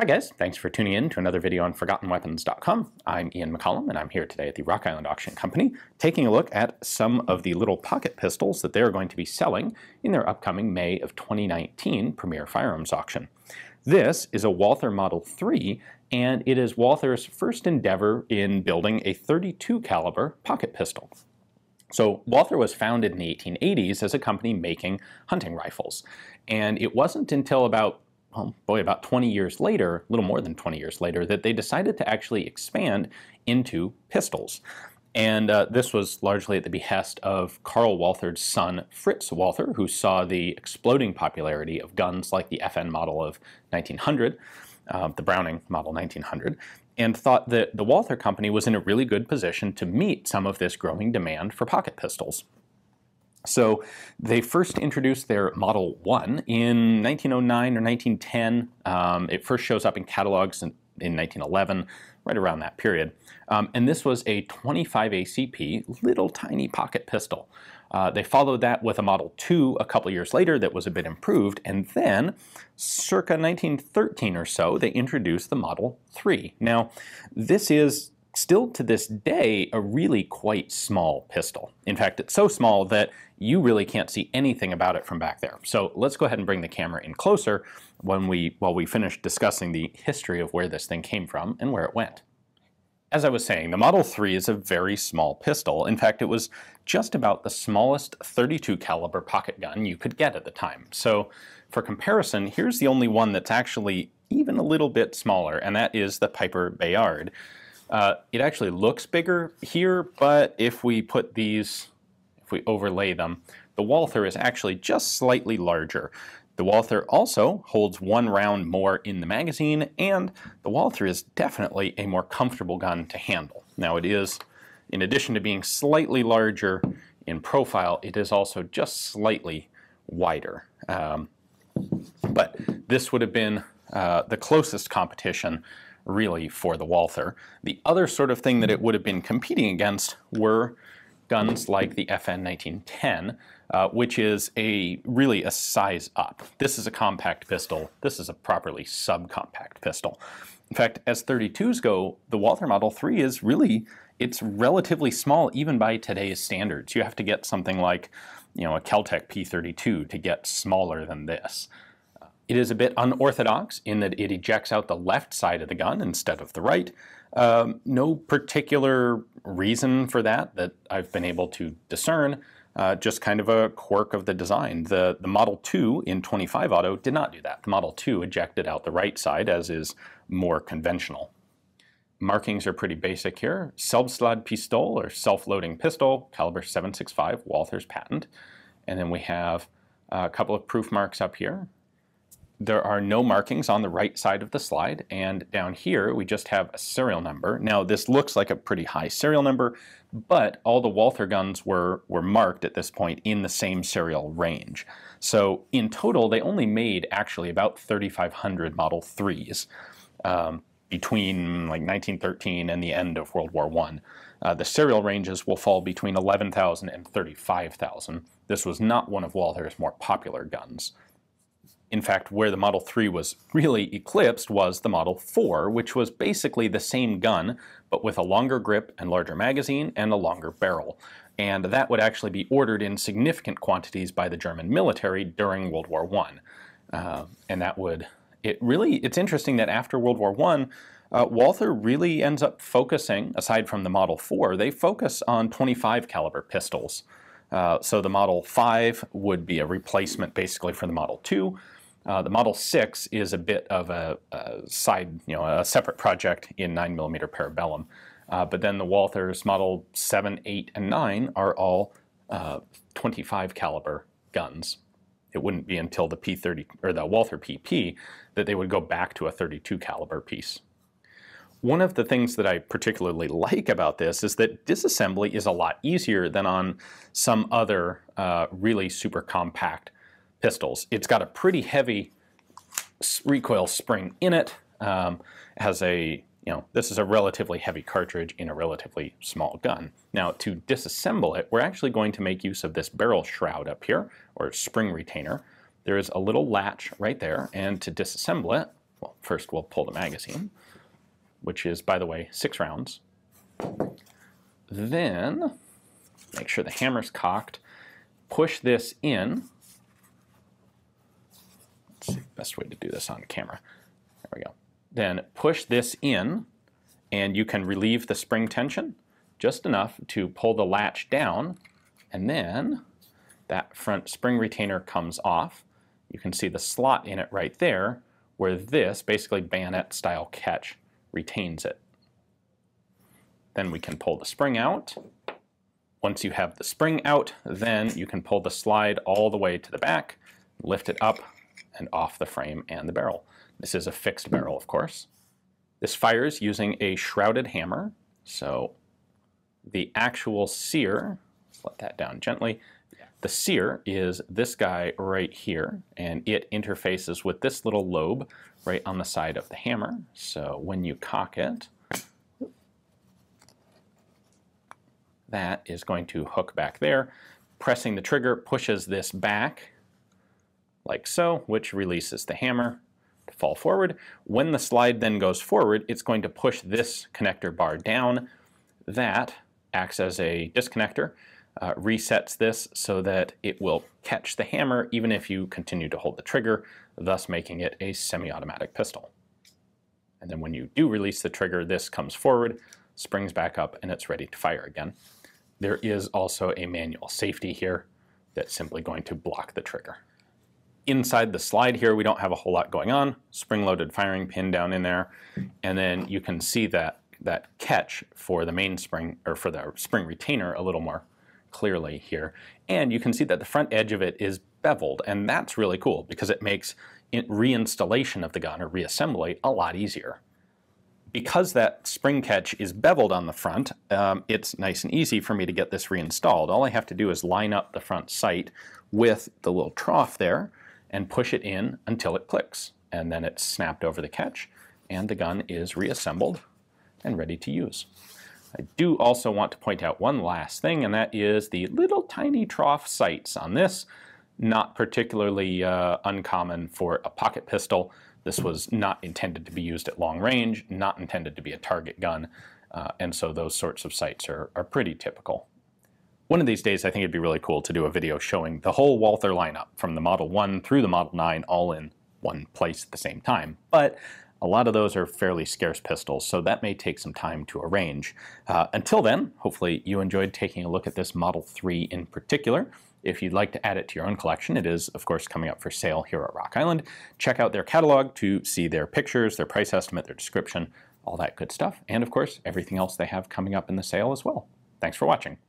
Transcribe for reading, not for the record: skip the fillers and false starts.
Hi guys, thanks for tuning in to another video on ForgottenWeapons.com. I'm Ian McCollum and I'm here today at the Rock Island Auction Company taking a look at some of the little pocket pistols that they're going to be selling in their upcoming May of 2019 Premier Firearms Auction. This is a Walther Model 3 and it is Walther's first endeavor in building a .32 caliber pocket pistol. So Walther was founded in the 1880s as a company making hunting rifles, and it wasn't until about 20 years later, a little more than 20 years later, that they decided to actually expand into pistols. And this was largely at the behest of Carl Walther's son, Fritz Walther, who saw the exploding popularity of guns like the FN model of 1900, the Browning model 1900, and thought that the Walther company was in a really good position to meet some of this growing demand for pocket pistols. So they first introduced their Model 1 in 1909 or 1910. It first shows up in catalogs in 1911, right around that period. And this was a 25 ACP, little tiny pocket pistol. They followed that with a Model 2 a couple years later that was a bit improved, and then circa 1913 or so, they introduced the Model 3. Now, this is still to this day a really quite small pistol. In fact, it's so small that you really can't see anything about it from back there. So let's go ahead and bring the camera in closer while we finish discussing the history of where this thing came from and where it went. As I was saying, the Model 3 is a very small pistol. In fact, it was just about the smallest .32 caliber pocket gun you could get at the time. So for comparison, here's the only one that's actually even a little bit smaller, and that is the Pieper Bayard. It actually looks bigger here, but if we overlay them, the Walther is actually just slightly larger. The Walther also holds one round more in the magazine, and the Walther is definitely a more comfortable gun to handle. Now it is, in addition to being slightly larger in profile, it is also just slightly wider. But this would have been the closest competition really for the Walther. The other sort of thing that it would have been competing against were guns like the FN 1910, which is really a size up. This is a compact pistol. This is a properly subcompact pistol. In fact, as .32s go, the Walther Model 3 is really, it's relatively small even by today's standards. You have to get something like, a Kel-Tec P32 to get smaller than this. It is a bit unorthodox in that it ejects out the left side of the gun instead of the right. No particular reason for that I've been able to discern, just kind of a quirk of the design. The Model 2 in 25 Auto did not do that. The Model 2 ejected out the right side, as is more conventional. Markings are pretty basic here. Selbstlad-Pistol, or self-loading pistol, caliber .765, Walther's patent. And then we have a couple of proof marks up here. There are no markings on the right side of the slide, and down here we just have a serial number. Now this looks like a pretty high serial number, but all the Walther guns were marked at this point in the same serial range. So in total they only made actually about 3,500 Model 3s between like 1913 and the end of World War I. The serial ranges will fall between 11,000 and 35,000. This was not one of Walther's more popular guns. In fact, where the Model 3 was really eclipsed was the Model 4, which was basically the same gun, but with a longer grip and larger magazine and a longer barrel. And that would actually be ordered in significant quantities by the German military during World War I. And that would, it's interesting that after World War I, Walther really ends up focusing, aside from the Model 4, they focus on 25 caliber pistols. So the Model 5 would be a replacement basically for the Model 2. The Model 6 is a bit of a side, a separate project in 9mm Parabellum. But then the Walther's Model 7, 8, and 9 are all 25 caliber guns. It wouldn't be until the P30 or the Walther PP that they would go back to a .32 caliber piece. One of the things that I particularly like about this is that disassembly is a lot easier than on some other really super compact pistols. It's got a pretty heavy recoil spring in it. Has a, this is a relatively heavy cartridge in a relatively small gun. Now to disassemble it, we're actually going to make use of this barrel shroud up here, or spring retainer. There is a little latch right there, and to disassemble it, Well, first we'll pull the magazine, which is, by the way, 6 rounds. Then make sure the hammer's cocked. Push this in. Let's see the best way to do this on camera. There we go. Then push this in, and you can relieve the spring tension just enough to pull the latch down, and then that front spring retainer comes off. You can see the slot in it right there, where this, basically bayonet style catch, retains it. Then we can pull the spring out. Once you have the spring out, then you can pull the slide all the way to the back, lift it up and off the frame and the barrel. This is a fixed barrel, of course. This fires using a shrouded hammer, so the actual sear, let's let that down gently. The sear is this guy right here, and it interfaces with this little lobe right on the side of the hammer. So when you cock it, that is going to hook back there. Pressing the trigger pushes this back like so, which releases the hammer to fall forward. When the slide then goes forward, it's going to push this connector bar down. That acts as a disconnector, resets this so that it will catch the hammer even if you continue to hold the trigger, thus making it a semi-automatic pistol. And then when you do release the trigger, this comes forward, springs back up, and it's ready to fire again. There is also a manual safety here that's simply going to block the trigger. Inside the slide here, we don't have a whole lot going on. Spring-loaded firing pin down in there, and then you can see that catch for the mainspring, or for the spring retainer, a little more clearly here. And you can see that the front edge of it is beveled, and that's really cool because it makes reinstallation of the gun, or reassembly, a lot easier. Because that spring catch is beveled on the front, it's nice and easy for me to get this reinstalled. All I have to do is line up the front sight with the little trough there and push it in until it clicks. And then it's snapped over the catch, and the gun is reassembled and ready to use. I do also want to point out one last thing, and that is the little tiny trough sights on this. Not particularly uncommon for a pocket pistol. This was not intended to be used at long range, not intended to be a target gun, and so those sorts of sights are pretty typical. One of these days I think it'd be really cool to do a video showing the whole Walther lineup from the Model 1 through the Model 9 all in one place at the same time, but a lot of those are fairly scarce pistols, so that may take some time to arrange. Until then, hopefully you enjoyed taking a look at this Model 3 in particular. If you'd like to add it to your own collection, it is, of course, coming up for sale here at Rock Island. Check out their catalog to see their pictures, their price estimate, their description, all that good stuff, and, of course, everything else they have coming up in the sale as well. Thanks for watching.